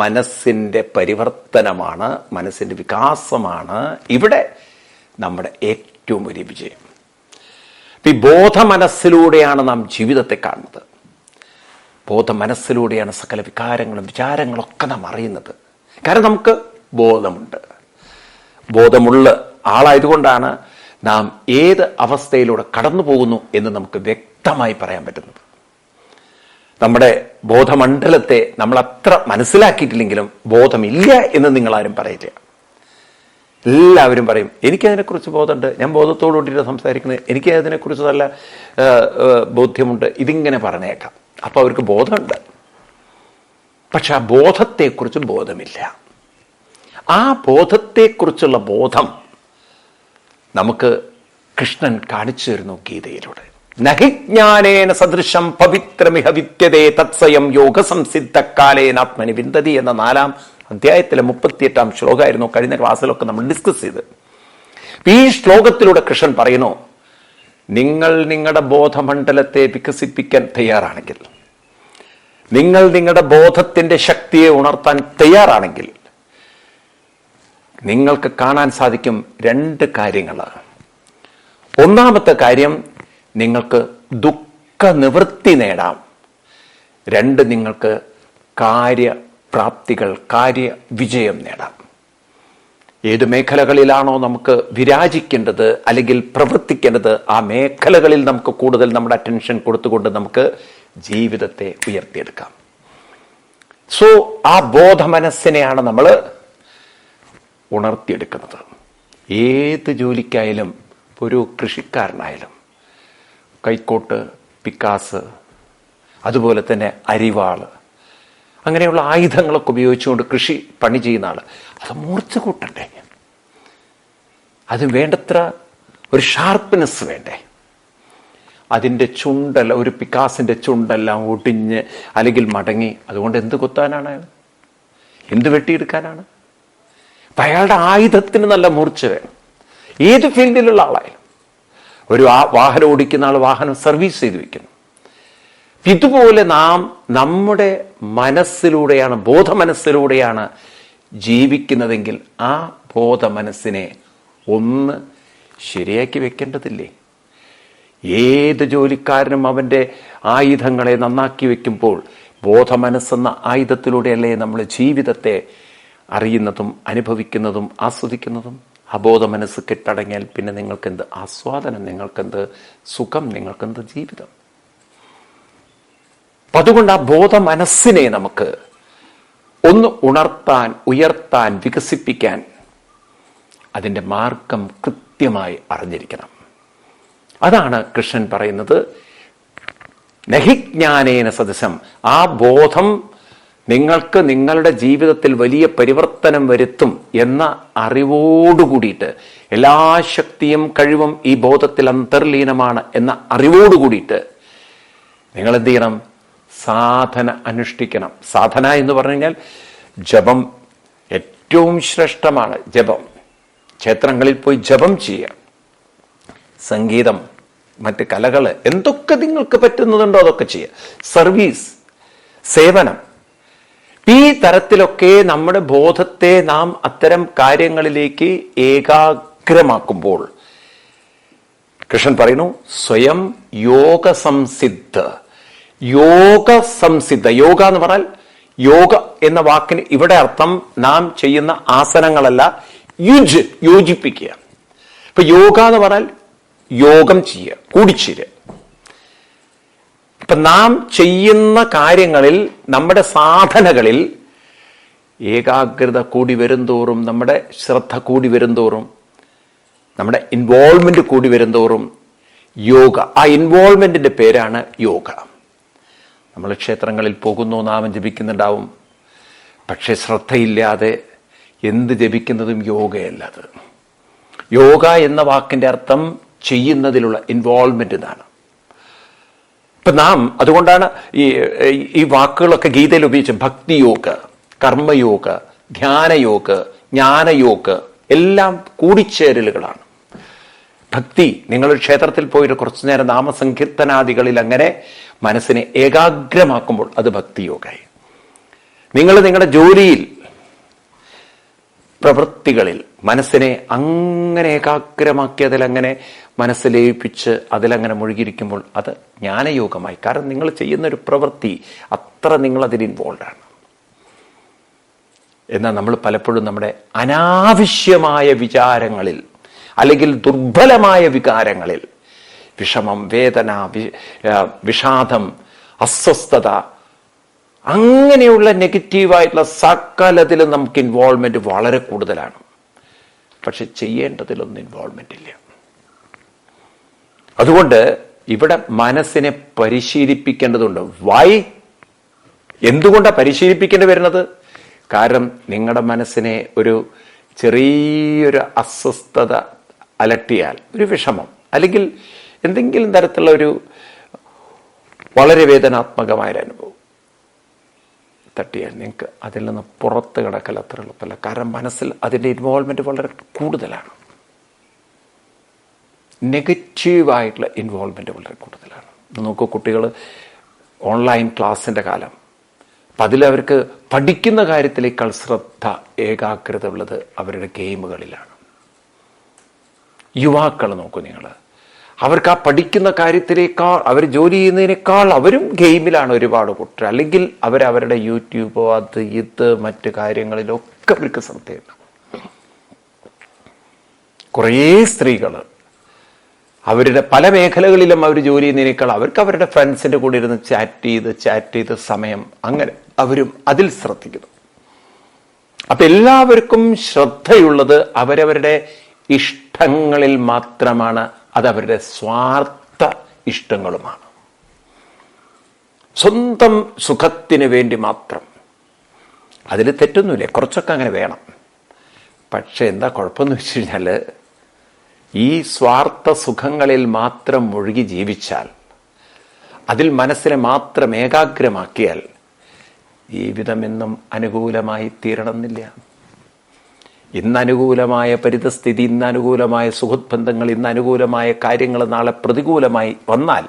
മനസ്സിൻ്റെ പരിവർത്തനമാണ്, മനസ്സിൻ്റെ വികാസമാണ് ഇവിടെ നമ്മുടെ ഏറ്റവും വലിയ വിജയം. ഈ ബോധമനസ്സിലൂടെയാണ് നാം ജീവിതത്തെ കാണുന്നത്. ബോധമനസ്സിലൂടെയാണ് സകല വികാരങ്ങളും വിചാരങ്ങളൊക്കെ നാം അറിയുന്നത്. കാരണം നമുക്ക് ബോധമുണ്ട്. ബോധമുള്ള ആളായതുകൊണ്ടാണ് നാം ഏത് അവസ്ഥയിലൂടെ കടന്നു പോകുന്നു എന്ന് നമുക്ക് വ്യക്തമായി പറയാൻ പറ്റുന്നത്. നമ്മുടെ ബോധമണ്ഡലത്തെ നമ്മൾ അത്ര മനസ്സിലാക്കിയിട്ടില്ലെങ്കിലും ബോധമില്ല എന്ന് നിങ്ങളാരും പറയില്ല. എല്ലാവരും പറയും എനിക്കതിനെക്കുറിച്ച് ബോധമുണ്ട്, ഞാൻ ബോധത്തോടുകൂടിയിട്ട് സംസാരിക്കുന്നത്, എനിക്ക് അതിനെക്കുറിച്ച് നല്ല ബോധ്യമുണ്ട്, ഇതിങ്ങനെ പറഞ്ഞേക്കാം. അപ്പോൾ അവർക്ക് ബോധമുണ്ട്, പക്ഷെ ആ ബോധത്തെക്കുറിച്ച് ബോധമില്ല. ആ ബോധത്തെക്കുറിച്ചുള്ള ബോധം നമുക്ക് കൃഷ്ണൻ കാണിച്ചു തരുന്നു ഗീതയിലൂടെ. നഹിജ്ഞാനേന സദൃശം പവിത്രമിഹ വിദ്യതേ തത്സ്വയം യോഗ സംസിദ്ധകാലേനാത്മനി വിന്ദതി എന്ന 4-ാം അധ്യായത്തിലെ 38-ാം ശ്ലോകമായിരുന്നു കഴിഞ്ഞ ക്ലാസ്സിലൊക്കെ നമ്മൾ ഡിസ്കസ് ചെയ്ത്. ഈ ശ്ലോകത്തിലൂടെ കൃഷ്ണൻ പറയുന്നു, നിങ്ങൾ നിങ്ങളുടെ ബോധമണ്ഡലത്തെ വികസിപ്പിക്കാൻ തയ്യാറാണെങ്കിൽ, നിങ്ങൾ നിങ്ങളുടെ ബോധത്തിന്റെ ശക്തിയെ ഉണർത്താൻ തയ്യാറാണെങ്കിൽ നിങ്ങൾക്ക് കാണാൻ സാധിക്കും 2 കാര്യങ്ങൾ. ഒന്നാമത്തെ കാര്യം, നിങ്ങൾക്ക് ദുഃഖ നിവൃത്തി നേടാം. 2, നിങ്ങൾക്ക് കാര്യപ്രാപ്തികൾ, കാര്യവിജയം നേടാം. ഏത് മേഖലകളിലാണോ നമുക്ക് വിരാജിക്കേണ്ടത് അല്ലെങ്കിൽ പ്രവർത്തിക്കേണ്ടത്, ആ മേഖലകളിൽ നമുക്ക് കൂടുതൽ നമ്മുടെ അറ്റൻഷൻ കൊടുത്തുകൊണ്ട് നമുക്ക് ജീവിതത്തെ ഉയർത്തിയെടുക്കാം. സോ ആ ബോധമനസ്സിനെയാണ് നമ്മൾ ഉണർത്തിയെടുക്കുന്നത്. ഏത് ജോലിക്കായാലും, ഒരു കൃഷിക്കാരനായാലും കൈക്കോട്ട്, പിക്കാസ്, അതുപോലെ തന്നെ അരിവാള്, അങ്ങനെയുള്ള ആയുധങ്ങളൊക്കെ ഉപയോഗിച്ചുകൊണ്ട് കൃഷി പണി ചെയ്യുന്ന ആൾ അത് മൂർച്ച കൂട്ടണ്ടേ? അത് വേണ്ടത്ര ഒരു ഷാർപ്പ്നെസ് വേണ്ടേ? അതിൻ്റെ ചുണ്ടല്ല, ഒരു പിക്കാസിൻ്റെ ചുണ്ടെല്ലാം ഒടിഞ്ഞ് അല്ലെങ്കിൽ മടങ്ങി, അതുകൊണ്ട് എന്ത് കൊത്താനാണ്? എന്ത് വെട്ടിയെടുക്കാനാണ്? അപ്പം അയാളുടെ ആയുധത്തിന് നല്ല മൂർച്ച വേണം. ഏത് ഫീൽഡിലുള്ള ആളായാലും. ഒരു വാഹനം ഓടിക്കുന്ന ആൾ വാഹനം സർവീസ് ചെയ്ത് വയ്ക്കുന്നു. ഇതുപോലെ നാം നമ്മുടെ മനസ്സിലൂടെയാണ്, ബോധമനസ്സിലൂടെയാണ് ജീവിക്കുന്നതെങ്കിൽ ആ ബോധമനസ്സിനെ ഒന്ന് ശരിയാക്കി വെക്കേണ്ടതില്ലേ? ഏത് ജോലിക്കാരനും അവൻ്റെ ആയുധങ്ങളെ നന്നാക്കി വെക്കുമ്പോൾ ബോധമനസ്സെന്ന ആയുധത്തിലൂടെയല്ലേ നമ്മൾ ജീവിതത്തെ അറിയുന്നതും അനുഭവിക്കുന്നതും ആസ്വദിക്കുന്നതും? അബോധ മനസ്സ് കെട്ടടങ്ങിയാൽ പിന്നെ നിങ്ങൾക്കെന്ത് ആസ്വാദനം, നിങ്ങൾക്കെന്ത് സുഖം, നിങ്ങൾക്കെന്ത് ജീവിതം? അപ്പം അതുകൊണ്ട് ആ ബോധ മനസ്സിനെ നമുക്ക് ഒന്ന് ഉണർത്താൻ, ഉയർത്താൻ, വികസിപ്പിക്കാൻ അതിൻ്റെ മാർഗം കൃത്യമായി അറിഞ്ഞിരിക്കണം. അതാണ് കൃഷ്ണൻ പറയുന്നത്, നഹിജ്ഞാനേന സദൃശം. ആ ബോധം നിങ്ങൾക്ക് നിങ്ങളുടെ ജീവിതത്തിൽ വലിയ പരിവർത്തനം വരുത്തും എന്ന അറിവോടുകൂടിയിട്ട്, എല്ലാ ശക്തിയും കഴിവും ഈ ബോധത്തിൽ അന്തർലീനമാണ് എന്ന അറിവോടുകൂടിയിട്ട് നിങ്ങൾ എന്ത് ചെയ്യണം? സാധന അനുഷ്ഠിക്കണം. സാധന എന്ന് പറഞ്ഞു കഴിഞ്ഞാൽ ജപം ഏറ്റവും ശ്രേഷ്ഠമാണ്. ജപം, ക്ഷേത്രങ്ങളിൽ പോയി ജപം ചെയ്യുക, സംഗീതം, മറ്റ് കലകൾ, എന്തൊക്കെ നിങ്ങൾക്ക് പറ്റുന്നതുണ്ടോ അതൊക്കെ ചെയ്യുക, സർവീസ്, സേവനം. ഈ തരത്തിലൊക്കെ നമ്മുടെ ബോധത്തെ നാം അത്തരം കാര്യങ്ങളിലേക്ക് ഏകാഗ്രമാക്കുമ്പോൾ കൃഷ്ണൻ പറയുന്നു, സ്വയം യോഗ സംസിദ്ധ. യോഗ സംസിദ്ധ, യോഗ എന്ന് പറഞ്ഞാൽ, യോഗ എന്ന വാക്കിന് ഇവിടെ അർത്ഥം നാം ചെയ്യുന്ന ആസനങ്ങളല്ല, യോജിപ്പിക്കുക. ഇപ്പൊ യോഗ എന്ന് പറഞ്ഞാൽ യോഗം ചെയ്യുക, കൂടിച്ചേരുക. ഇപ്പൊ നാം ചെയ്യുന്ന കാര്യങ്ങളിൽ, നമ്മുടെ സാധനകളിൽ ഏകാഗ്രത കൂടി വരുംതോറും, നമ്മുടെ ശ്രദ്ധ കൂടി വരുംതോറും, നമ്മുടെ ഇൻവോൾവ്മെന്റ് കൂടി വരുംതോറും യോഗ, ആ ഇൻവോൾവ്മെന്റിന്റെ പേരാണ് യോഗ. നമ്മൾ ക്ഷേത്രങ്ങളിൽ പോകുന്നു, നാമം ജപിക്കുന്നുണ്ടാവും, പക്ഷെ ശ്രദ്ധയില്ലാതെ എന്ത് ജപിക്കുന്നതും യോഗയല്ലത്. യോഗ എന്ന വാക്കിന്റെ അർത്ഥം ചെയ്യുന്നതിലുള്ള ഇൻവോൾവ്മെന്റ് എന്നാണ്. ഇപ്പൊ നാം അതുകൊണ്ടാണ് ഈ വാക്കുകളൊക്കെ ഗീതയിൽ ഉപയോഗിച്ച് ഭക്തിയോഗ, കർമ്മയോഗ, ധ്യാനയോഗ, ജ്ഞാനയോഗ എല്ലാം കൂടിച്ചേരലുകളാണ്. ഭക്തി, നിങ്ങൾ ക്ഷേത്രത്തിൽ പോയിട്ട് കുറച്ചു നേരം നാമസങ്കീർത്തനാദികളിൽ അങ്ങനെ മനസ്സിനെ ഏകാഗ്രമാക്കുമ്പോൾ അത് ഭക്തിയോഗമായി. നിങ്ങൾ നിങ്ങളുടെ ജോലിയിൽ, പ്രവൃത്തികളിൽ മനസ്സിനെ അങ്ങനെ ഏകാഗ്രമാക്കി അതിലങ്ങനെ മനസ്സ് ലയിപ്പിച്ച് അതിലങ്ങനെ മുഴുകിയിരിക്കുമ്പോൾ അത് ജ്ഞാനയോഗമായി. കാരണം നിങ്ങൾ ചെയ്യുന്നൊരു പ്രവൃത്തി അത്ര നിങ്ങളതിൽ ഇൻവോൾവാണ്. എന്നാൽ നമ്മൾ പലപ്പോഴും നമ്മുടെ അനാവശ്യമായ വിചാരങ്ങളിൽ അല്ലെങ്കിൽ ദുർബലമായ വികാരങ്ങളിൽ, വിഷമം, വേദന, വിഷാദം, അസ്വസ്ഥത, അങ്ങനെയുള്ള നെഗറ്റീവായിട്ടുള്ള സകലത്തിലും നമുക്ക് ഇൻവോൾവ്മെന്റ് വളരെ കൂടുതലാണ്. പക്ഷെ ചെയ്യേണ്ടതിലൊന്നും ഇൻവോൾവ്മെന്റ് ഇല്ല. അതുകൊണ്ട് ഇവിടെ മനസ്സിനെ പരിശീലിപ്പിക്കേണ്ടതുണ്ട്. വൈ? എന്തുകൊണ്ടാണ് പരിശീലിപ്പിക്കേണ്ടി വരുന്നത്? കാരണം നിങ്ങളുടെ മനസ്സിനെ ഒരു ചെറിയൊരു അസ്വസ്ഥത അലട്ടിയാൽ, ഒരു വിഷമം അല്ലെങ്കിൽ എന്തെങ്കിലും തരത്തിലുള്ള ഒരു വളരെ വേദനാത്മകമായൊരു അനുഭവം തട്ടിയാൽ നിങ്ങൾക്ക് അതിൽ നിന്ന് പുറത്ത് കിടക്കൽ അത്ര എളുപ്പമല്ല. കാരണം മനസ്സിൽ അതിൻ്റെ ഇൻവോൾവ്മെന്റ് വളരെ കൂടുതലാണ്. നെഗറ്റീവായിട്ടുള്ള ഇൻവോൾവ്മെന്റ് വളരെ കൂടുതലാണ്. നോക്കൂ, കുട്ടികൾ ഓൺലൈൻ ക്ലാസ്സിൻ്റെ കാലം, അപ്പം അതിലവർക്ക് പഠിക്കുന്ന കാര്യത്തിലേക്കാൾ ശ്രദ്ധ, ഏകാഗ്രത ഉള്ളത് അവരുടെ ഗെയിമുകളിലാണ്. യുവാക്കൾ നോക്കൂ നിങ്ങൾ, അവർക്ക് ആ പഠിക്കുന്ന കാര്യത്തിലേക്കാൾ, അവർ ജോലി ചെയ്യുന്നതിനേക്കാൾ അവരും ഗെയിമിലാണ് ഒരുപാട് കൂട്ടർ. അല്ലെങ്കിൽ അവരവരുടെ യൂട്യൂബോ അത് ഇത് മറ്റു കാര്യങ്ങളിലൊക്കെ അവർക്ക് ശ്രദ്ധയുണ്ട്. കുറേ സ്ത്രീകൾ അവരുടെ പല മേഖലകളിലും അവർ ജോലി ചെയ്യുന്നതിനേക്കാൾ അവർക്ക് അവരുടെ ഫ്രണ്ട്സിൻ്റെ കൂടെ ഇരുന്ന് ചാറ്റ് ചെയ്ത് സമയം, അങ്ങനെ അവരും അതിൽ ശ്രദ്ധിക്കുന്നു. അപ്പൊ എല്ലാവർക്കും ശ്രദ്ധയുള്ളത് അവരവരുടെ ഇഷ്ടങ്ങളിൽ മാത്രമാണ്. അത് അവരുടെ സ്വാർത്ഥ ഇഷ്ടങ്ങളുമാണ്, സ്വന്തം സുഖത്തിന് വേണ്ടി മാത്രം. അതിൽ തെറ്റൊന്നുമില്ല, കുറച്ചൊക്കെ അങ്ങനെ വേണം. പക്ഷെ എന്താ കുഴപ്പമെന്ന് വെച്ച് കഴിഞ്ഞാൽ, ഈ സ്വാർത്ഥ സുഖങ്ങളിൽ മാത്രം മുഴുകി ജീവിച്ചാൽ, അതിൽ മനസ്സിനെ മാത്രം ഏകാഗ്രമാക്കിയാൽ ജീവിതമെന്നും അനുകൂലമായി തീരണമെന്നില്ല. ഇന്ന് അനുകൂലമായ പരിതസ്ഥിതി, ഇന്ന് അനുകൂലമായ സുഹൃത്ബന്ധങ്ങൾ, ഇന്ന് അനുകൂലമായ കാര്യങ്ങൾ നാളെ പ്രതികൂലമായി വന്നാൽ,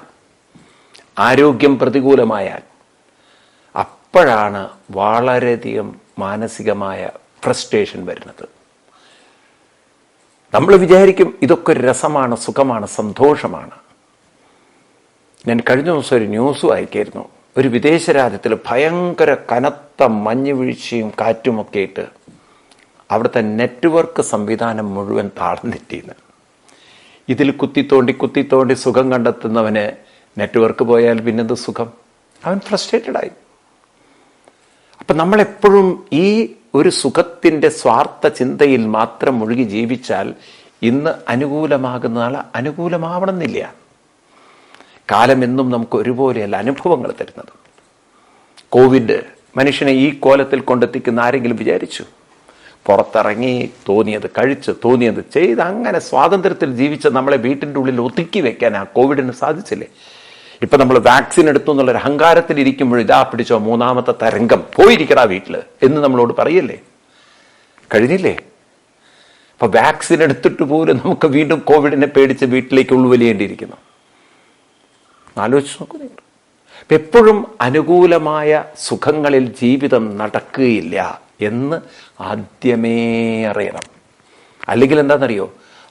ആരോഗ്യം പ്രതികൂലമായാൽ, അപ്പോഴാണ് വളരെയധികം മാനസികമായ ഫ്രസ്ട്രേഷൻ വരുന്നത്. നമ്മൾ വിചാരിക്കും ഇതൊക്കെ ഒരു രസമാണ്, സുഖമാണ്, സന്തോഷമാണ്. ഞാൻ കഴിഞ്ഞ ദിവസം ഒരു ന്യൂസ് വായിക്കായിരുന്നു. ഒരു വിദേശ രാജ്യത്തിൽ ഭയങ്കര കനത്ത മഞ്ഞ് വീഴ്ചയും കാറ്റുമൊക്കെ ആയിട്ട് അവിടുത്തെ നെറ്റ്വർക്ക് സംവിധാനം മുഴുവൻ താഴ്ന്നിട്ടിന്ന്. ഇതിൽ കുത്തിത്തോണ്ടി സുഖം കണ്ടെത്തുന്നവന് നെറ്റ്വർക്ക് പോയാൽ പിന്നെന്ത് സുഖം? അവൻ ഫ്രസ്ട്രേറ്റഡായി. അപ്പം നമ്മളെപ്പോഴും ഈ ഒരു സുഖത്തിൻ്റെ സ്വാർത്ഥ ചിന്തയിൽ മാത്രം മുഴുകി ജീവിച്ചാൽ ഇന്ന് അനുകൂലമാകുന്ന നാളെ അനുകൂലമാവണമെന്നില്ല. കാലം എന്നും നമുക്ക് ഒരുപോലെയല്ല അനുഭവങ്ങൾ തരുന്നത്. കോവിഡ് മനുഷ്യനെ ഈ കോലത്തിൽ കൊണ്ടെത്തിക്കുന്ന ആരെങ്കിലും വിചാരിച്ചു? പുറത്തിറങ്ങി തോന്നിയത് കഴിച്ച് തോന്നിയത് ചെയ്ത് അങ്ങനെ സ്വാതന്ത്ര്യത്തിൽ ജീവിച്ച് നമ്മളെ വീട്ടിൻ്റെ ഉള്ളിൽ ഒതുക്കി വെക്കാൻ ആ കോവിഡിന് സാധിച്ചില്ലേ? ഇപ്പൊ നമ്മൾ വാക്സിൻ എടുത്തു എന്നുള്ളൊരു അഹങ്കാരത്തിൽ ഇരിക്കുമ്പോൾ ഇതാ പിടിച്ചോ മൂന്നാമത്തെ തരംഗം, പോയിരിക്കടാ വീട്ടില് എന്ന് നമ്മളോട് പറയല്ലേ? കഴിഞ്ഞില്ലേ? അപ്പൊ വാക്സിൻ എടുത്തിട്ട് പോലും നമുക്ക് വീണ്ടും കോവിഡിനെ പേടിച്ച് വീട്ടിലേക്ക് ഉൾവലിയേണ്ടിയിരിക്കുന്നു. ആലോചിച്ച് നോക്കൂ നിങ്ങൾ. എപ്പോഴും അനുകൂലമായ സുഖങ്ങളിൽ ജീവിതം നടക്കുകയില്ല എന്ന് ആദ്യമേ അറിയണം. അല്ലെങ്കിൽ എന്താണെന്നറിയോ?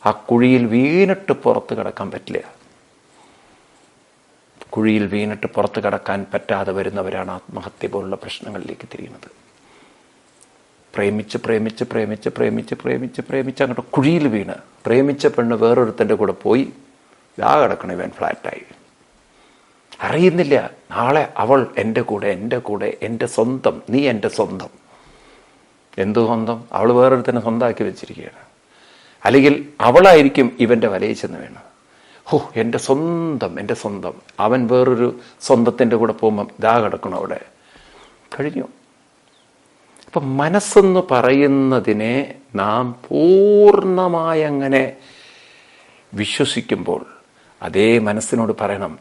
ആ കുഴിയിൽ വീണിട്ട് പുറത്ത് കിടക്കാൻ പറ്റില്ല. കുഴിയിൽ വീണിട്ട് പുറത്ത് കടക്കാൻ പറ്റാതെ വരുന്നവരാണ് ആത്മഹത്യ പോലുള്ള പ്രശ്നങ്ങളിലേക്ക് തിരിയുന്നത്. പ്രേമിച്ച് അങ്ങോട്ട് കുഴിയിൽ വീണ്, പ്രേമിച്ച പെണ്ണ് വേറൊരുത്തൻ്റെ കൂടെ പോയി, ഇതാ കിടക്കണം ഇവൻ ഫ്ലാറ്റായി. അറിയുന്നില്ല നാളെ അവൾ എൻ്റെ കൂടെ എൻ്റെ സ്വന്തം, നീ എൻ്റെ സ്വന്തം. എന്തു സ്വന്തം? അവൾ വേറൊരുത്തനെ സ്വന്തമാക്കി വെച്ചിരിക്കുകയാണ്. അല്ലെങ്കിൽ അവളായിരിക്കും ഇവൻ്റെ വലയിൽ ചെന്ന് വീണ്, എൻ്റെ സ്വന്തം. അവൻ വേറൊരു സ്വന്തത്തിൻ്റെ കൂടെ പോകുമ്പം ഇതാ കിടക്കണം അവിടെ. കഴിഞ്ഞു. അപ്പം മനസ്സെന്ന് പറയുന്നതിനെ നാം പൂർണ്ണമായി അങ്ങനെ വിശ്വസിക്കുമ്പോൾ അതേ മനസ്സിനോട് പറയണം,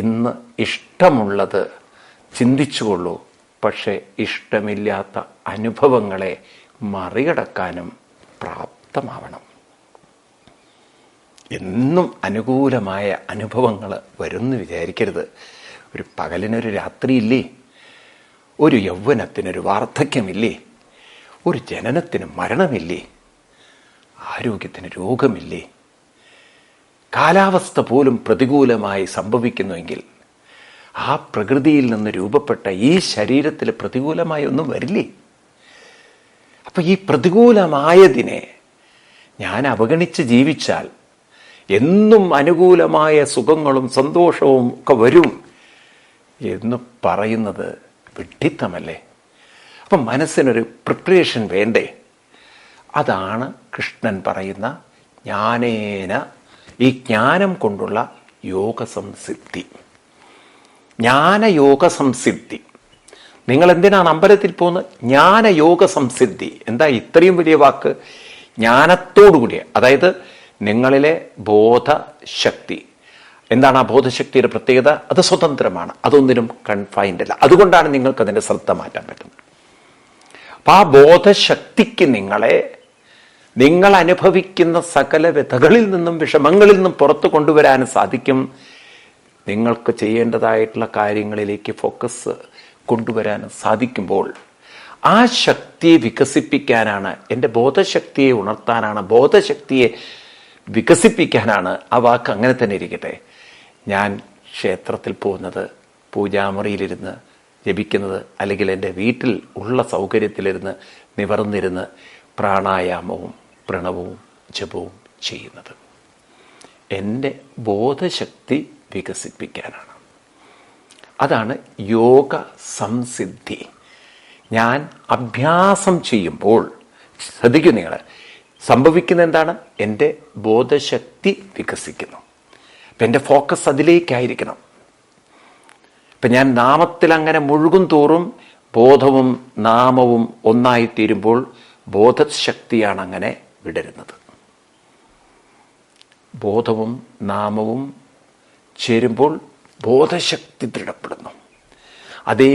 ഇന്ന് ഇഷ്ടമുള്ളത് ചിന്തിച്ചുകൊള്ളൂ, പക്ഷെ ഇഷ്ടമില്ലാത്ത അനുഭവങ്ങളെ മറികടക്കാനും പ്രാപ്തമാവണം. എന്നും അനുകൂലമായ അനുഭവങ്ങൾ വരുമെന്ന് വിചാരിക്കരുത്. ഒരു പകലിനൊരു രാത്രിയില്ലേ? ഒരു യൗവനത്തിനൊരു വാർദ്ധക്യമില്ലേ? ഒരു ജനനത്തിന് മരണമില്ലേ? ആരോഗ്യത്തിന് രോഗമില്ലേ? കാലാവസ്ഥ പോലും പ്രതികൂലമായി സംഭവിക്കുന്നുവെങ്കിൽ ആ പ്രകൃതിയിൽ നിന്ന് രൂപപ്പെട്ട ഈ ശരീരത്തിൽ പ്രതികൂലമായി ഒന്നും വരില്ലേ? അപ്പം ഈ പ്രതികൂലമായതിനെ ഞാൻ അവഗണിച്ച് ജീവിച്ചാൽ എന്നും അനുകൂലമായ സുഖങ്ങളും സന്തോഷവും ഒക്കെ വരും എന്ന് പറയുന്നത് വിഡ്ഢിത്തമല്ലേ? അപ്പം മനസ്സിനൊരു പ്രിപ്പറേഷൻ വേണ്ടേ? അതാണ് കൃഷ്ണൻ പറയുന്ന ജ്ഞാനേന, ഈ ജ്ഞാനം കൊണ്ടുള്ള യോഗസംസിദ്ധി. ജ്ഞാനയോഗ സംസിദ്ധി. നിങ്ങൾ എന്തിനാണ് അമ്പലത്തിൽ പോകുന്നത്? ജ്ഞാനയോഗ സംസിദ്ധി. എന്താ ഇത്രയും വലിയ വാക്ക്? ജ്ഞാനത്തോടുകൂടിയ, അതായത് നിങ്ങളിലെ ബോധശക്തി. എന്താണ് ആ ബോധശക്തിയുടെ പ്രത്യേകത? അത് സ്വതന്ത്രമാണ്, അതൊന്നിനും കൺഫൈൻഡ് അല്ല. അതുകൊണ്ടാണ് നിങ്ങൾക്ക് അതിൻ്റെ ശ്രദ്ധ മാറ്റാൻ പറ്റുന്നത്. അപ്പം ആ ബോധശക്തിക്ക് നിങ്ങൾ അനുഭവിക്കുന്ന സകല വ്യഥകളിൽ നിന്നും വിഷമങ്ങളിൽ നിന്നും പുറത്തു കൊണ്ടുവരാൻ സാധിക്കും. നിങ്ങൾക്ക് ചെയ്യേണ്ടതായിട്ടുള്ള കാര്യങ്ങളിലേക്ക് ഫോക്കസ് കൊണ്ടുവരാൻ സാധിക്കുമ്പോൾ ആ ശക്തിയെ വികസിപ്പിക്കാനാണ്, എൻ്റെ ബോധശക്തിയെ ഉണർത്താനാണ്, ബോധശക്തിയെ വികസിപ്പിക്കാനാണ്. ആ വാക്ക് അങ്ങനെ തന്നെ ഇരിക്കട്ടെ. ഞാൻ ക്ഷേത്രത്തിൽ പോകുന്നത്, പൂജാമുറിയിലിരുന്ന് ജപിക്കുന്നത്, അല്ലെങ്കിൽ എൻ്റെ വീട്ടിൽ ഉള്ള സൗകര്യത്തിലിരുന്ന് നിവർന്നിരുന്ന് പ്രാണായാമവും പ്രണവവും ജപവും ചെയ്യുന്നത് എൻ്റെ ബോധശക്തി വികസിപ്പിക്കാനാണ്. അതാണ് യോഗ സംസിദ്ധി. ഞാൻ അഭ്യാസം ചെയ്യുമ്പോൾ ശ്രദ്ധിക്കൂ, നിങ്ങൾ സംഭവിക്കുന്ന എന്താണ്? എൻ്റെ ബോധശക്തി വികസിക്കുന്നു. അപ്പം എൻ്റെ ഫോക്കസ് അതിലേക്കായിരിക്കണം. ഇപ്പം ഞാൻ നാമത്തിൽ അങ്ങനെ മുഴുകും തോറും ബോധവും നാമവും ഒന്നായിത്തീരുമ്പോൾ ബോധശക്തിയാണ് അങ്ങനെ വിടരുന്നത്. ബോധവും നാമവും ചേരുമ്പോൾ ബോധശക്തി ദൃഢപ്പെടുന്നു. അതേ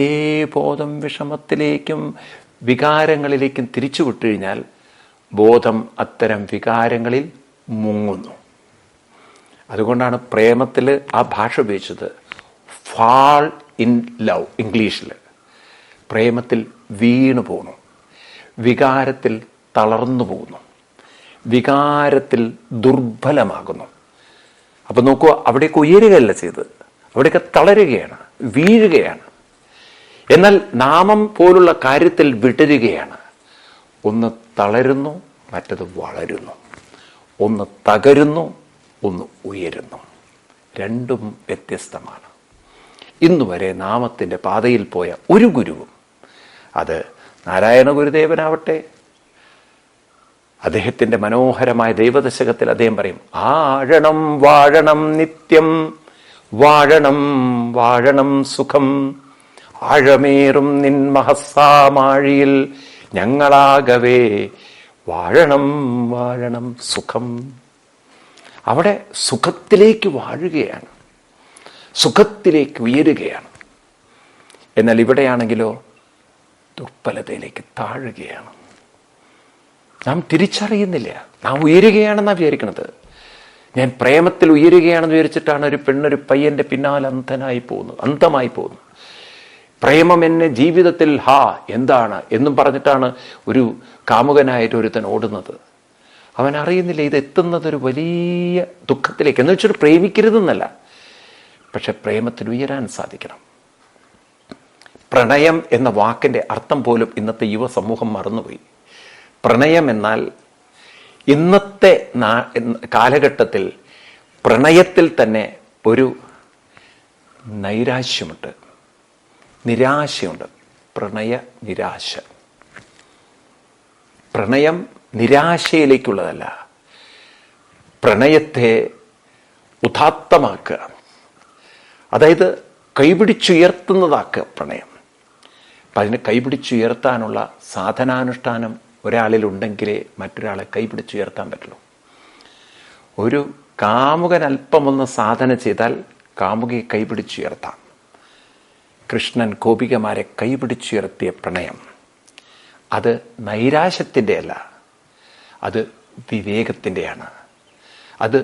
ബോധം വിഷമത്തിലേക്കും വികാരങ്ങളിലേക്കും തിരിച്ചു വിട്ടുകഴിഞ്ഞാൽ ബോധം അത്തരം വികാരങ്ങളിൽ മുങ്ങുന്നു. അതുകൊണ്ടാണ് പ്രേമത്തിൽ ആ ഭാഷ ഉപയോഗിച്ചത് ഫാൾ ഇൻ ലവ്. ഇംഗ്ലീഷിൽ പ്രേമത്തിൽ വീണു പോകുന്നു, വികാരത്തിൽ തളർന്നു പോകുന്നു, വികാരത്തിൽ ദുർബലമാകുന്നു. അപ്പം നോക്കൂ, അവിടേക്ക് ഉയരുകയല്ല ചെയ്തത്, അവിടെയൊക്കെ തളരുകയാണ്, വീഴുകയാണ്. എന്നാൽ നാമം പോലുള്ള കാര്യത്തിൽ വിടരുകയാണ്. ഒന്ന് തളരുന്നു, മറ്റത് വളരുന്നു. ഒന്ന് തകരുന്നു, ഒന്ന് ഉയരുന്നു. രണ്ടും വ്യത്യസ്തമാണ്. ഇന്നുവരെ നാമത്തിൻ്റെ പാതയിൽ പോയ ഒരു ഗുരുവും, അത് നാരായണ ഗുരുദേവനാവട്ടെ, അദ്ദേഹത്തിൻ്റെ മനോഹരമായ ദൈവദശകത്തിൽ അദ്ദേഹം പറയും, ആഴണം വാഴണം നിത്യം, വാഴണം വാഴണം സുഖം, ആഴമേറും നിൻ മഹസ്സാമാഴിയിൽ ഞങ്ങളാകവേ വാഴണം വാഴണം സുഖം. അവിടെ സുഖത്തിലേക്ക് വാഴുകയാണ്, സുഖത്തിലേക്ക് ഉയരുകയാണ്. എന്നാൽ ഇവിടെയാണെങ്കിലോ ദുർബലതയിലേക്ക് താഴുകയാണ്. നാം തിരിച്ചറിയുന്നില്ല, നാം ഉയരുകയാണെന്നാണ് വിചാരിക്കുന്നത്. ഞാൻ പ്രേമത്തിൽ ഉയരുകയാണെന്ന് വിചാരിച്ചിട്ടാണ് ഒരു പെണ്ണൊരു പയ്യൻ്റെ പിന്നാലെ അന്ധമായി പോകുന്നു. പ്രേമം എന്നെ ജീവിതത്തിൽ എന്താണ് എന്നും പറഞ്ഞിട്ടാണ് ഒരു കാമുകനായിട്ട് ഒരുത്തൻ ഓടുന്നത്. അവൻ അറിയുന്നില്ല ഇത് എത്തുന്നത് ഒരു വലിയ ദുഃഖത്തിലേക്ക്. എന്ന് വെച്ചിട്ട് പ്രേമിക്കരുതെന്നല്ല, പക്ഷെ പ്രേമത്തിൽ ഉയരാൻ സാധിക്കണം. പ്രണയം എന്ന വാക്കിൻ്റെ അർത്ഥം പോലും ഇന്നത്തെ യുവസമൂഹം മറന്നുപോയി. പ്രണയം എന്നാൽ ഇന്നത്തെ കാലഘട്ടത്തിൽ പ്രണയത്തിൽ തന്നെ ഒരു നൈരാശ്യമുണ്ട്, നിരാശയുണ്ട്. പ്രണയ നിരാശ. പ്രണയം നിരാശയിലേക്കുള്ളതല്ല, പ്രണയത്തെ ഉദാത്തമാക്കുക, അതായത് കൈപിടിച്ചുയർത്തുന്നതാക്കുക പ്രണയം. അപ്പം അതിനെ കൈപിടിച്ചുയർത്താനുള്ള സാധനാനുഷ്ഠാനം ഒരാളിലുണ്ടെങ്കിലേ മറ്റൊരാളെ കൈപിടിച്ചുയർത്താൻ പറ്റുള്ളൂ. ഒരു കാമുകൻ അല്പമൊന്ന് സാധന ചെയ്താൽ കാമുകയെ കൈപിടിച്ചുയർത്താം. കൃഷ്ണൻ ഗോപികമാരെ കൈപിടിച്ചുയർത്തിയ പ്രണയം അത് നൈരാശ്യത്തിൻ്റെ അല്ല, അത് വിവേകത്തിൻ്റെയാണ്, അത്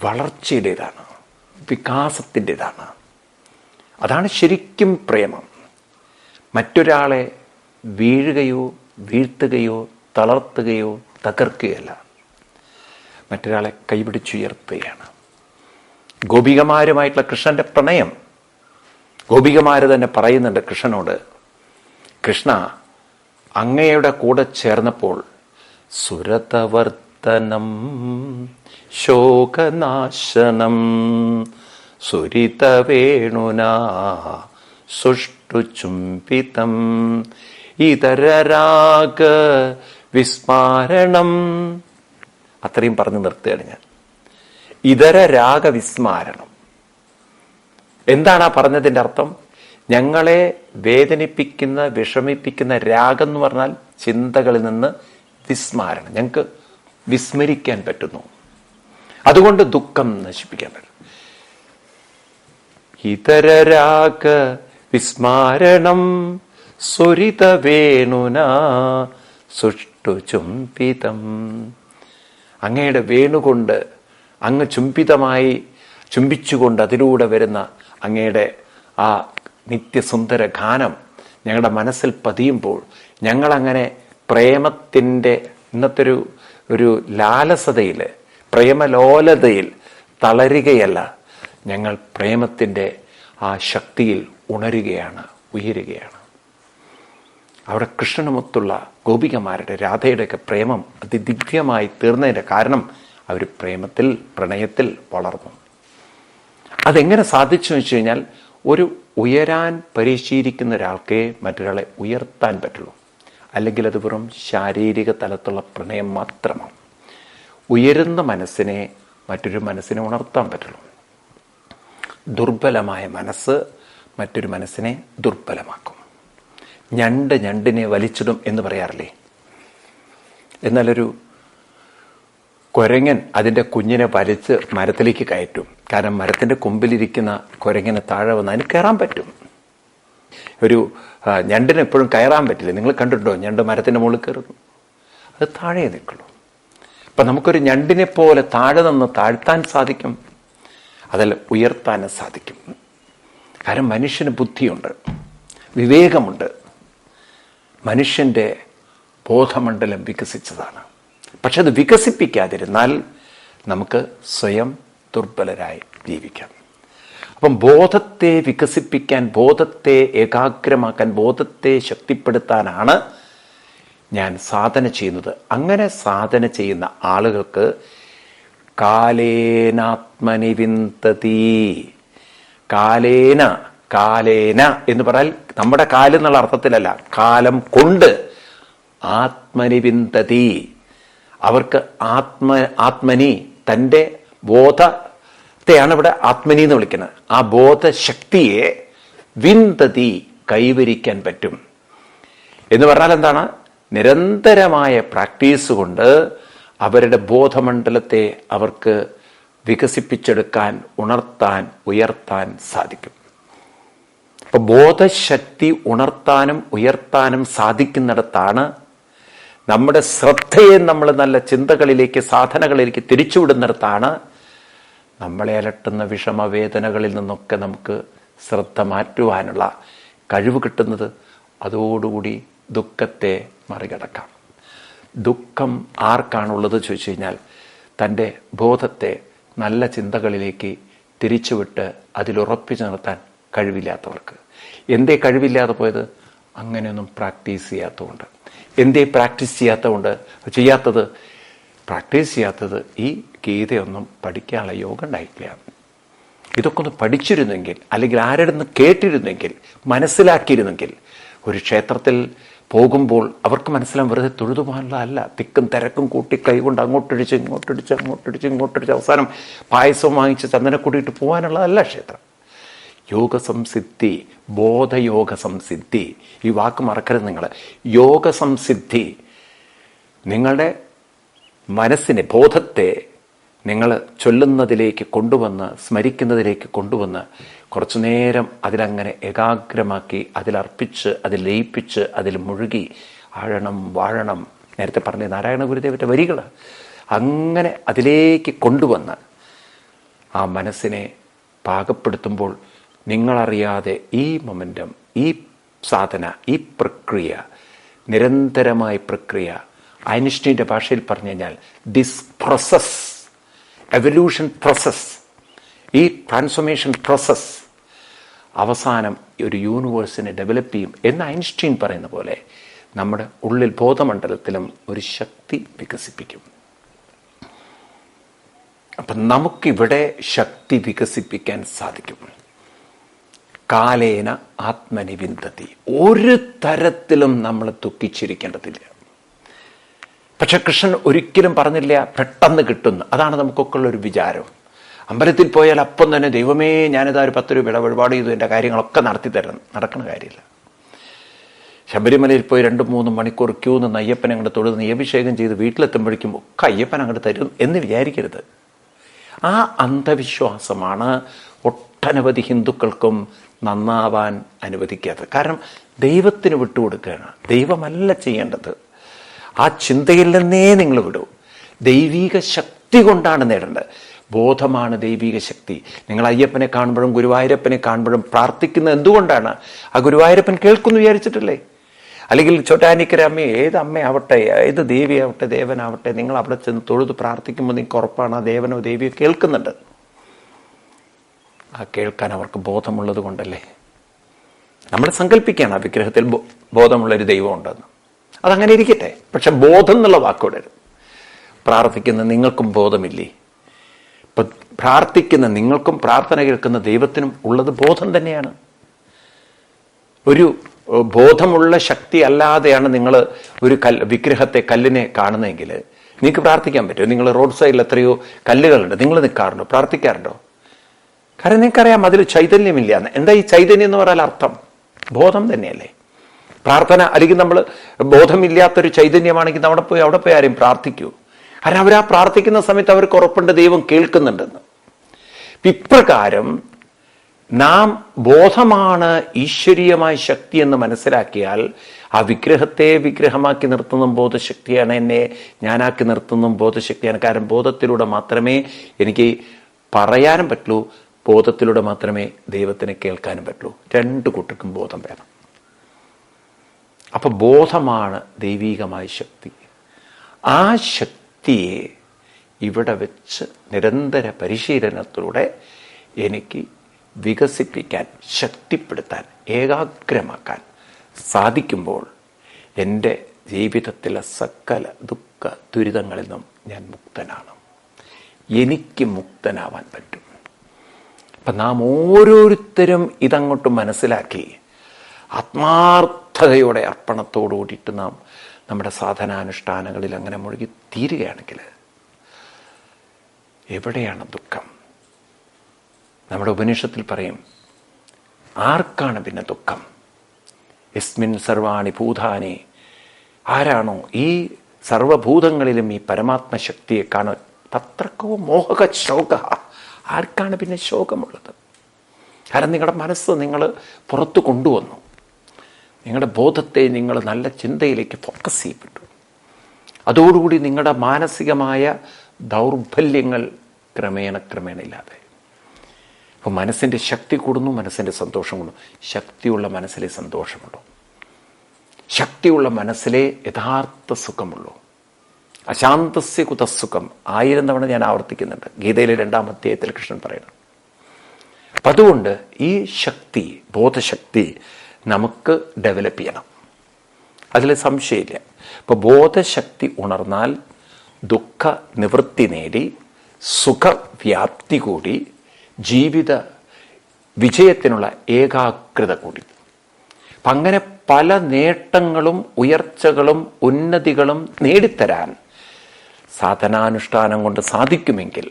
വളർച്ചയുടേതാണ്, വികാസത്തിൻ്റെതാണ്. അതാണ് ശരിക്കും പ്രേമം. മറ്റൊരാളെ വീഴുകയോ വീഴ്ത്തുകയോ തളർത്തുകയോ തകർക്കുകയല്ല, മറ്റൊരാളെ കൈപിടിച്ചുയർത്തുകയാണ്. ഗോപികമാരുമായിട്ടുള്ള കൃഷ്ണന്റെ പ്രണയം, ഗോപികമാര് തന്നെ പറയുന്നുണ്ട് കൃഷ്ണനോട്, കൃഷ്ണ, അങ്ങയുടെ കൂടെ ചേർന്നപ്പോൾ സുരതവർത്തനം ശോകനാശനം സുരിതവേണുനാ സുഷ്ടു ചുംബിതം ഇതരരാഗ വിസ്മാരണം. അത്രയും പറഞ്ഞു നിർത്തുകയാണ് ഞാൻ. ഇതര രാഗവിസ്മാരണം എന്താണ് ആ പറഞ്ഞതിൻ്റെ അർത്ഥം? ഞങ്ങളെ വേദനിപ്പിക്കുന്ന വിഷമിപ്പിക്കുന്ന രാഗം എന്ന് പറഞ്ഞാൽ ചിന്തകളിൽ നിന്ന് വിസ്മാരണം, ഞങ്ങൾക്ക് വിസ്മരിക്കാൻ പറ്റുന്നു, അതുകൊണ്ട് ദുഃഖം നശിപ്പിക്കാൻ പറ്റും. ഇതര രാഗ വിസ്മാരണം സുരിത വേണുന സുഷ്ടു ചുംബിതം. അങ്ങയുടെ വേണുകൊണ്ട് അങ്ങ് ചുംബിച്ചുകൊണ്ട് അതിലൂടെ വരുന്ന അങ്ങയുടെ ആ നിത്യസുന്ദര ഗാനം ഞങ്ങളുടെ മനസ്സിൽ പതിയുമ്പോൾ ഞങ്ങളങ്ങനെ പ്രേമത്തിൻ്റെ ഇന്നത്തെ ഒരു ലാലസതയിൽ, പ്രേമലോലതയിൽ തളരുകയല്ല, ഞങ്ങൾ പ്രേമത്തിൻ്റെ ആ ശക്തിയിൽ ഉണരുകയാണ്, ഉയരുകയാണ്. അവിടെ കൃഷ്ണനുമൊത്തുള്ള ഗോപികമാരുടെ, രാധയുടെയൊക്കെ പ്രേമം അതിദിവ്യമായി തീർന്നതിൻ്റെ കാരണം അവർ പ്രേമത്തിൽ, പ്രണയത്തിൽ വളർന്നു. അതെങ്ങനെ സാധിച്ചു എന്ന് വെച്ച് കഴിഞ്ഞാൽ, ഒരു ഉയരാൻ പരിശീലിക്കുന്ന ഒരാൾക്കേ മറ്റൊരാളെ ഉയർത്താൻ പറ്റുള്ളൂ. അല്ലെങ്കിൽ അത് വെറും ശാരീരിക തലത്തുള്ള പ്രണയം മാത്രമാണ്. ഉയരുന്ന മനസ്സിനെ മറ്റൊരു മനസ്സിനെ ഉണർത്താൻ പറ്റുള്ളൂ. ദുർബലമായ മനസ്സ് മറ്റൊരു മനസ്സിനെ ദുർബലമാക്കും. ഞണ്ടിനെ വലിച്ചിടും എന്ന് പറയാറില്ലേ? എന്നാലൊരു കുരങ്ങൻ അതിൻ്റെ കുഞ്ഞിനെ വലിച്ച് മരത്തിലേക്ക് കയറ്റും. കാരണം മരത്തിൻ്റെ കൊമ്പിലിരിക്കുന്ന കുരങ്ങനെ താഴെ വന്ന് അതിന് കയറാൻ പറ്റും. ഒരു ഞണ്ടിന് എപ്പോഴും കയറാൻ പറ്റില്ല. നിങ്ങൾ കണ്ടിട്ടുണ്ടോ ഞണ്ട് മരത്തിൻ്റെ മുകളിൽ കയറുന്നു? അത് താഴെ നിൽക്കുള്ളൂ. അപ്പം നമുക്കൊരു ഞണ്ടിനെ പോലെ താഴെ നിന്ന് താഴ്ത്താൻ സാധിക്കും, അതല്ല ഉയർത്താനും സാധിക്കും. കാരണം മനുഷ്യന് ബുദ്ധിയുണ്ട്, വിവേകമുണ്ട്. മനുഷ്യൻ്റെ ബോധമണ്ഡലം വികസിച്ചതാണ്. പക്ഷെ അത് വികസിപ്പിക്കാതിരുന്നാൽ നമുക്ക് സ്വയം ദുർബലരായി ജീവിക്കാം. അപ്പം ബോധത്തെ വികസിപ്പിക്കാൻ, ബോധത്തെ ഏകാഗ്രമാക്കാൻ, ബോധത്തെ ശക്തിപ്പെടുത്താനാണ് ഞാൻ സാധന ചെയ്യുന്നത്. അങ്ങനെ സാധന ചെയ്യുന്ന ആളുകൾക്ക് കാലേനാത്മനി വിന്തതി. കാലേന എന്ന് പറഞ്ഞാൽ നമ്മുടെ കാല് എന്നുള്ള അർത്ഥത്തിലല്ല, കാലം കൊണ്ട് ആത്മനി വിന്തതി. അവർക്ക് ആത്മനി, തൻ്റെ ബോധത്തെയാണ് ഇവിടെ ആത്മനി എന്ന് വിളിക്കുന്നത്. ആ ബോധശക്തിയെ വിന്തതി, കൈവരിക്കാൻ പറ്റും. എന്ന് പറഞ്ഞാൽ എന്താണ്? നിരന്തരമായ പ്രാക്ടീസ് കൊണ്ട് അവരുടെ ബോധമണ്ഡലത്തെ അവർക്ക് വികസിപ്പിച്ചെടുക്കാൻ, ഉണർത്താൻ, ഉയർത്താൻ സാധിക്കും. അപ്പൊ ബോധശക്തി ഉണർത്താനും ഉയർത്താനും സാധിക്കുന്നിടത്താണ് നമ്മുടെ ശ്രദ്ധയെ നമ്മൾ നല്ല ചിന്തകളിലേക്ക്, സാധനകളിലേക്ക് തിരിച്ചുവിടുന്നിടത്താണ് നമ്മളെ അലട്ടുന്ന വിഷമവേദനകളിൽ നിന്നൊക്കെ നമുക്ക് ശ്രദ്ധ മാറ്റുവാനുള്ള കഴിവ് കിട്ടുന്നത്. അതോടുകൂടി ദുഃഖത്തെ മറികടക്കാം. ദുഃഖം ആർക്കാണുള്ളത് ചോദിച്ചു കഴിഞ്ഞാൽ, തൻ്റെ ബോധത്തെ നല്ല ചിന്തകളിലേക്ക് തിരിച്ചുവിട്ട് അതിലുറപ്പിച്ചു നിർത്താൻ കഴിവില്ലാത്തവർക്ക്. എന്തേ കഴിവില്ലാതെ പോയത്? അങ്ങനെയൊന്നും പ്രാക്ടീസ് ചെയ്യാത്തതുകൊണ്ട്. എന്തേ പ്രാക്ടീസ് ചെയ്യാത്തത്? പ്രാക്ടീസ് ചെയ്യാത്തത് ഈ ഗീതയൊന്നും പഠിക്കാനുള്ള യോഗം ഉണ്ടായിട്ടില്ല. ഇതൊക്കെ ഒന്ന് പഠിച്ചിരുന്നെങ്കിൽ, അല്ലെങ്കിൽ ആരുടെ നിന്ന് കേട്ടിരുന്നെങ്കിൽ, മനസ്സിലാക്കിയിരുന്നെങ്കിൽ, ഒരു ക്ഷേത്രത്തിൽ പോകുമ്പോൾ അവർക്ക് മനസ്സിലാവും വെറുതെ തൊഴുതു പോകാനുള്ളതല്ല. തിക്കും തിരക്കും കൂട്ടി കൈകൊണ്ട് അങ്ങോട്ടടിച്ച് അവസാനം പായസം വാങ്ങിച്ച് ചന്ദനക്കൂടിയിട്ട് പോകാനുള്ളതല്ല ക്ഷേത്രം. യോഗ സംസിദ്ധി, ബോധയോഗ സംസിദ്ധി, ഈ വാക്ക് മറക്കരുത് നിങ്ങൾ. യോഗ സംസിദ്ധി നിങ്ങളുടെ മനസ്സിനെ, ബോധത്തെ നിങ്ങൾ ചൊല്ലുന്നതിലേക്ക് കൊണ്ടുവന്ന്, സ്മരിക്കുന്നതിലേക്ക് കൊണ്ടുവന്ന് കുറച്ചു നേരം അതിലങ്ങനെ ഏകാഗ്രമാക്കി, അതിലർപ്പിച്ച്, അതിൽ ലയിപ്പിച്ച്, അതിൽ മുഴുകി ആഴണം വാഴണം. നേരത്തെ പറഞ്ഞ നാരായണ ഗുരുദേവന്റെ വരികൾ അങ്ങനെ അതിലേക്ക് കൊണ്ടുവന്ന് ആ മനസ്സിനെ പാകപ്പെടുത്തുമ്പോൾ നിങ്ങളറിയാതെ ഈ മൊമെൻ്റം, ഈ സാധന, ഈ പ്രക്രിയ, നിരന്തരമായ പ്രക്രിയ, ഐൻസ്റ്റീൻ്റെ ഭാഷയിൽ പറഞ്ഞു കഴിഞ്ഞാൽ ദിസ് പ്രോസസ്, എവല്യൂഷൻ പ്രോസസ്, ഈ ട്രാൻസ്ഫോർമേഷൻ പ്രോസസ് അവസാനം ഒരു യൂണിവേഴ്സിനെ ഡെവലപ്പ് ചെയ്യും എന്ന് ഐൻസ്റ്റീൻ പറയുന്ന പോലെ നമ്മുടെ ഉള്ളിൽ ബോധമണ്ഡലത്തിലും ഒരു ശക്തി വികസിപ്പിക്കും. അപ്പം നമുക്കിവിടെ ശക്തി വികസിപ്പിക്കാൻ സാധിക്കും. കാലേന ആത്മനിവിന്ദതി. ഒരു തരത്തിലും നമ്മൾ ദുഃഖിച്ചിരിക്കേണ്ടതില്ല. പക്ഷെ കൃഷ്ണൻ ഒരിക്കലും പറഞ്ഞില്ല പെട്ടെന്ന് കിട്ടുന്നു. അതാണ് നമുക്കൊക്കെ ഉള്ളൊരു വിചാരം. അമ്പലത്തിൽ പോയാൽ അപ്പം തന്നെ ദൈവമേ ഞാനിതാ ഒരു 10 രൂപ വഴിപാട് ചെയ്തു, എൻ്റെ കാര്യങ്ങളൊക്കെ നടത്തി തരണം. നടക്കണ കാര്യമില്ല. ശബരിമലയിൽ പോയി 2-3 മണിക്കൂർ ക്യൂ നിന്ന് അയ്യപ്പനെ അങ്ങോട്ട് തൊഴുത് നെയ്യഭിഷേകം ചെയ്ത് വീട്ടിലെത്തുമ്പോഴേക്കും ഒക്കെ അയ്യപ്പൻ അങ്ങോട്ട് തരും എന്ന് വിചാരിക്കരുത്. ആ അന്ധവിശ്വാസമാണ് ഒട്ടനവധി ഹിന്ദുക്കൾക്കും നന്നാവാൻ അനുവദിക്കാത്തത്. കാരണം ദൈവത്തിന് വിട്ടുകൊടുക്കുകയാണ്. ദൈവമല്ല ചെയ്യേണ്ടത്. ആ ചിന്തയിൽ നിന്നേ നിങ്ങൾ വിടൂ. ദൈവീക ശക്തി കൊണ്ടാണ് നേടേണ്ടത്. ബോധമാണ് ദൈവിക ശക്തി. നിങ്ങൾ അയ്യപ്പനെ കാണുമ്പോഴും ഗുരുവായൂരപ്പനെ കാണുമ്പോഴും പ്രാർത്ഥിക്കുന്നത് എന്തുകൊണ്ടാണ്? ആ ഗുരുവായൂരപ്പൻ കേൾക്കുന്നു വിചാരിച്ചിട്ടല്ലേ? അല്ലെങ്കിൽ ചോറ്റാനിക്കര അമ്മ, ഏത് അമ്മയാവട്ടെ, ഏത് ദേവിയാവട്ടെ, ദേവനാവട്ടെ, നിങ്ങൾ അവിടെ ചെന്ന് തൊഴുത് പ്രാർത്ഥിക്കുമ്പോൾ നിങ്ങൾക്ക് ഉറപ്പാണ് ആ ദേവനോ ദേവിയോ കേൾക്കുന്നുണ്ട്. ആ കേൾക്കാൻ അവർക്ക് ബോധമുള്ളത് കൊണ്ടല്ലേ. നമ്മൾ സങ്കല്പിക്കുകയാണ് ആ വിഗ്രഹത്തിൽ ബോധമുള്ളൊരു ദൈവം ഉണ്ടെന്ന്. അതങ്ങനെ ഇരിക്കട്ടെ. പക്ഷെ ബോധം എന്നുള്ള വാക്കുവിടരുത്. പ്രാർത്ഥിക്കുന്ന നിങ്ങൾക്കും ബോധമില്ലേ? ഇപ്പം പ്രാർത്ഥിക്കുന്ന നിങ്ങൾക്കും പ്രാർത്ഥന കേൾക്കുന്ന ദൈവത്തിനും ഉള്ളത് ബോധം തന്നെയാണ്. ഒരു ബോധമുള്ള ശക്തി അല്ലാതെയാണ് നിങ്ങൾ ഒരു വിഗ്രഹത്തെ, കല്ലിനെ കാണുന്നതെങ്കിൽ നിങ്ങൾക്ക് പ്രാർത്ഥിക്കാൻ പറ്റുമോ? നിങ്ങൾ റോഡ് സൈഡിൽ എത്രയോ കല്ലുകളുണ്ട്, നിങ്ങൾ നിൽക്കാറുണ്ടോ? പ്രാർത്ഥിക്കാറുണ്ടോ? കാരണം നിങ്ങൾക്കറിയാം അതിൽ ചൈതന്യമില്ല. എന്താ ഈ ചൈതന്യം എന്ന് പറയാൻ അർത്ഥം? ബോധം തന്നെയല്ലേ. പ്രാർത്ഥന അല്ലെങ്കിൽ നമ്മൾ ബോധമില്ലാത്തൊരു ചൈതന്യമാണെങ്കിൽ അവിടെ പോയി ആരെയും പ്രാർത്ഥിക്കൂ. കാരണം അവരാ പ്രാർത്ഥിക്കുന്ന സമയത്ത് അവർക്ക് ഉറപ്പുണ്ട് ദൈവം കേൾക്കുന്നുണ്ടെന്ന്. ഇപ്രകാരം നാം ബോധമാണ് ഈശ്വരീയമായ ശക്തി എന്ന് മനസ്സിലാക്കിയാൽ ആ വിഗ്രഹത്തെ വിഗ്രഹമാക്കി നിർത്തുന്നതും ബോധശക്തിയാണ്, എന്നെ ഞാനാക്കി നിർത്തുന്നതും ബോധശക്തിയാണ്. കാരണം ബോധത്തിലൂടെ മാത്രമേ എനിക്ക് പറയാനും പറ്റുള്ളൂ, ബോധത്തിലൂടെ മാത്രമേ ദൈവത്തിനെ കേൾക്കാനും പറ്റുള്ളൂ. 2 കൂട്ടർക്കും ബോധം വേണം. അപ്പൊ ബോധമാണ് ദൈവീകമായ ശക്തി. ആ ശക്തിയെ ഇവിടെ വെച്ച് നിരന്തര പരിശീലനത്തിലൂടെ എനിക്ക് വികസിപ്പിക്കാൻ, ശക്തിപ്പെടുത്താൻ, ഏകാഗ്രമാക്കാൻ സാധിക്കുമ്പോൾ എൻ്റെ ജീവിതത്തിലെ സകല ദുഃഖ ദുരിതങ്ങളിൽ നിന്നും ഞാൻ മുക്തനാണ്. എനിക്ക് മുക്തനാവാൻ പറ്റും. അപ്പം നാം ഓരോരുത്തരും ഇതങ്ങോട്ട് മനസ്സിലാക്കി ആത്മാർത്ഥതയോടെ അർപ്പണത്തോടു കൂടിയിട്ട് നാം നമ്മുടെ സാധനാനുഷ്ഠാനങ്ങളിൽ അങ്ങനെ മുഴുകി തീരുകയാണെങ്കിൽ എവിടെയാണ് ദുഃഖം? നമ്മുടെ ഉപനിഷത്തിൽ പറയും, ആർക്കാണ് പിന്നെ ദുഃഖം? യസ്മിൻ സർവാണി ഭൂതാനി. ആരാണോ ഈ സർവഭൂതങ്ങളിലും ഈ പരമാത്മശക്തിയെ കാണുക, തത്രക്കോ മോഹക ശോക. ആർക്കാണ് പിന്നെ ശോകമുള്ളത്? കാരണം നിങ്ങളുടെ മനസ്സ് നിങ്ങൾ പുറത്തു കൊണ്ടുവന്നു. നിങ്ങളുടെ ബോധത്തെ നിങ്ങൾ നല്ല ചിന്തയിലേക്ക് ഫോക്കസ് ചെയ്യപ്പെട്ടു. അതോടുകൂടി നിങ്ങളുടെ മാനസികമായ ദൗർബല്യങ്ങൾ ക്രമേണ ഇല്ലാതെ. അപ്പോൾ മനസ്സിൻ്റെ ശക്തി കൂടുന്നു, മനസ്സിൻ്റെ സന്തോഷം കൂടുന്നു. ശക്തിയുള്ള മനസ്സിലെ സന്തോഷമുള്ളൂ. ശക്തിയുള്ള മനസ്സിലെ യഥാർത്ഥ സുഖമുള്ളൂ. അശാന്തസ്യ കുതസുഖം 1000 തവണ ഞാൻ ആവർത്തിക്കുന്നുണ്ട്. ഗീതയിലെ 2-ാം അധ്യായത്തിൽ കൃഷ്ണൻ പറയുന്നത്. അപ്പം അതുകൊണ്ട് ഈ ശക്തി, ബോധശക്തി നമുക്ക് ഡെവലപ്പ് ചെയ്യണം. അതിൽ സംശയമില്ല. ഇപ്പോൾ ബോധശക്തി ഉണർന്നാൽ ദുഃഖ നിവൃത്തി നേടി, സുഖവ്യാപ്തി കൂടി, ജീവിത വിജയത്തിനുള്ള ഏകാഗ്രത കൂടി. അപ്പം അങ്ങനെ പല നേട്ടങ്ങളും ഉയർച്ചകളും ഉന്നതികളും നേടിത്തരാൻ സാധനാനുഷ്ഠാനം കൊണ്ട് സാധിക്കുമെങ്കിൽ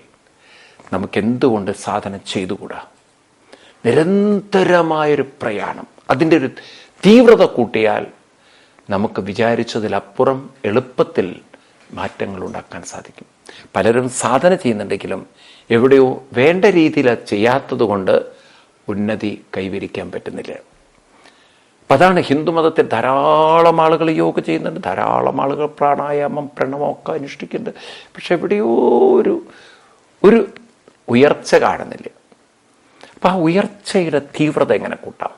നമുക്കെന്തുകൊണ്ട് സാധന ചെയ്തുകൂടാ? നിരന്തരമായൊരു പ്രയാണം, അതിൻ്റെ ഒരു തീവ്രത കൂട്ടിയാൽ നമുക്ക് വിചാരിച്ചതിലപ്പുറം എളുപ്പത്തിൽ മാറ്റങ്ങൾ ഉണ്ടാക്കാൻ സാധിക്കും. പലരും സാധന ചെയ്യുന്നുണ്ടെങ്കിലും എവിടെയോ വേണ്ട രീതിയിൽ ചെയ്യാത്തത് കൊണ്ട് ഉന്നതി കൈവരിക്കാൻ പറ്റുന്നില്ല. അപ്പം അതാണ് ഹിന്ദുമതത്തിൽ ധാരാളം ആളുകൾ യോഗ ചെയ്യുന്നുണ്ട്, ധാരാളം ആളുകൾ പ്രാണായാമം, പ്രണവമൊക്കെ അനുഷ്ഠിക്കുന്നുണ്ട്. പക്ഷെ എവിടെയോ ഒരു ഉയർച്ച കാണുന്നില്ല. അപ്പം ആ ഉയർച്ചയുടെ തീവ്രത എങ്ങനെ കൂട്ടാം?